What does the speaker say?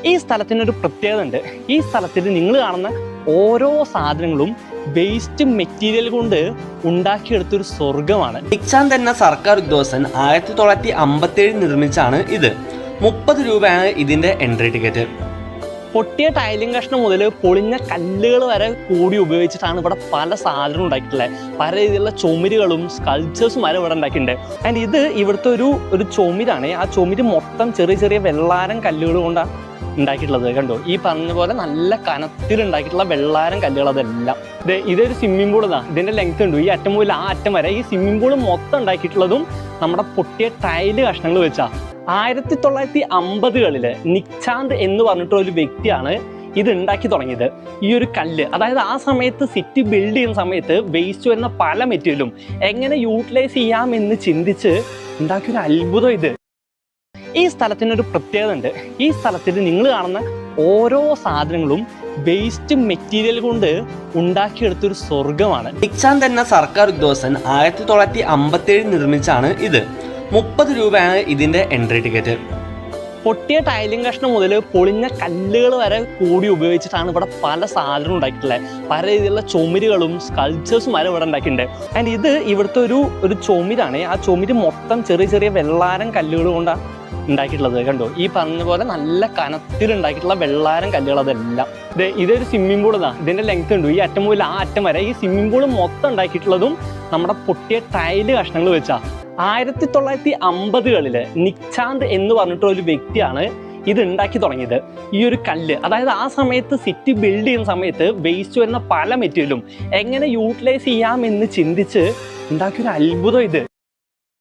ഈ സ്ഥലത്തിനൊരു പ്രത്യേകത ഉണ്ട്. ഈ സ്ഥലത്തിൽ നിങ്ങൾ കാണുന്ന ഓരോ സാധനങ്ങളും വേസ്റ്റ് മെറ്റീരിയൽ കൊണ്ട് ഉണ്ടാക്കിയെടുത്തൊരു സ്വർഗമാണ്. നിക്ചാന്ദ് എന്ന സർക്കാർ ഉദ്യോഗസ്ഥൻ 1957 നിർമ്മിച്ചാണ് ഇത്. 30 രൂപയാണ് ഇതിന്റെ എൻട്രി ടിക്കറ്റ്. പൊട്ടിയ ടൈലിംഗ് കഷ്ണം മുതൽ പൊളിഞ്ഞ കല്ലുകൾ വരെ കൂടി ഉപയോഗിച്ചിട്ടാണ് ഇവിടെ പല സാധനവും ഉണ്ടാക്കിയിട്ടുള്ളത്. പല രീതിയിലുള്ള ചുമരുകളും സ്കൾപ്ചേഴ്സും വരെ ഇവിടെ ഉണ്ടാക്കിയിട്ടുണ്ട്. ആൻഡ് ഇത് ഇവിടുത്തെ ഒരു ചുമരാണ്. ആ ചുമര് മൊത്തം ചെറിയ ചെറിയ വെള്ളാരം കല്ലുകൾ കൊണ്ടാണ് ഉണ്ടാക്കിയിട്ടുള്ളത്. കണ്ടോ, ഈ പറഞ്ഞ പോലെ നല്ല കനത്തിൽ ഉണ്ടാക്കിയിട്ടുള്ള വെള്ളാരം കല്ലുകൾ അതെല്ലാം. ഇതൊരു സ്വിമ്മിംഗ് പൂൾ ഇതാ. ഇതിന്റെ ലെങ്ത് ഉണ്ട് ഈ അറ്റം മുതൽ ആ അറ്റം വരെ. ഈ സ്വിമ്മിംഗ് പൂൾ മൊത്തം ഉണ്ടാക്കിയിട്ടുള്ളതും നമ്മുടെ പൊട്ടിയ ടൈല് കഷ്ണങ്ങൾ വെച്ചാ. 1950കളില് നിക്ചാന്ദ് എന്ന് പറഞ്ഞിട്ടുള്ള ഒരു വ്യക്തിയാണ് ഇത് ഉണ്ടാക്കി തുടങ്ങിയത്. ഈ ഒരു കല്ല്, അതായത് ആ സമയത്ത് സിറ്റി ബിൽഡ് ചെയ്യുന്ന സമയത്ത് വേസ്റ്റ് വരുന്ന പല മെറ്റീരിയലും എങ്ങനെ യൂട്ടിലൈസ് ചെയ്യാമെന്ന് ചിന്തിച്ച് ഉണ്ടാക്കിയൊരു അത്ഭുതം ഇത്. ഈ സ്ഥലത്തിനൊരു പ്രത്യേകത ഉണ്ട്. ഈ സ്ഥലത്തിൽ നിങ്ങൾ കാണുന്ന ഓരോ സാധനങ്ങളും വേസ്റ്റ് മെറ്റീരിയൽ കൊണ്ട് ഉണ്ടാക്കിയെടുത്തൊരു സ്വർഗമാണ്. നിക്ചാന്ദ് എന്ന സർക്കാർ ഉദ്യോഗസ്ഥൻ 1957 നിർമ്മിച്ചാണ് ഇത്. 30 രൂപയാണ് ഇതിന്റെ എൻട്രി ടിക്കറ്റ്. പൊട്ടിയ ടൈലിംഗ് കഷ്ണം മുതൽ പൊളിഞ്ഞ കല്ലുകൾ വരെ കൂടി ഉപയോഗിച്ചിട്ടാണ് ഇവിടെ പല സാധനവും ഉണ്ടാക്കിയിട്ടുള്ളത്. പല രീതിയിലുള്ള ചുമരുകളും സ്കൾപ്ചേഴ്സും വരെ ഇവിടെ ഉണ്ടാക്കിയിട്ടുണ്ട്. ആൻഡ് ഇത് ഇവിടുത്തെ ഒരു ചുമരാണ്. ആ ചുമര് മൊത്തം ചെറിയ ചെറിയ വെള്ളാരം കല്ലുകൾ കൊണ്ടാണ് ഉണ്ടാക്കിയിട്ടുള്ളത്. കണ്ടോ, ഈ പറഞ്ഞ പോലെ നല്ല കനത്തിൽ ഉണ്ടാക്കിയിട്ടുള്ള വെള്ളാരം കല്ലുകൾ അതെല്ലാം. ഇതൊരു സ്വിമ്മിംഗ് പൂൾ ഇതാ. ഇതിന്റെ ലെങ്ത് ഉണ്ട് ഈ അറ്റം മുതൽ ആ അറ്റം വരെ. ഈ സ്വിമ്മിംഗ് പൂൾ മൊത്തം ഉണ്ടാക്കിയിട്ടുള്ളതും നമ്മുടെ പൊട്ടിയ ടൈല് കഷ്ണങ്ങൾ വെച്ചാ. 1950കളില് നിക്ചാന്ദ് എന്ന് പറഞ്ഞിട്ടുള്ള ഒരു വ്യക്തിയാണ് ഇത് ഉണ്ടാക്കി തുടങ്ങിയത്. ഈ ഒരു കല്ല്, അതായത് ആ സമയത്ത് സിറ്റി ബിൽഡ് ചെയ്യുന്ന സമയത്ത് വേസ്റ്റ് വരുന്ന പല മെറ്റീരിയലും എങ്ങനെ യൂട്ടിലൈസ് ചെയ്യാമെന്ന് ചിന്തിച്ച് ഉണ്ടാക്കിയൊരു അത്ഭുതം ഇത്.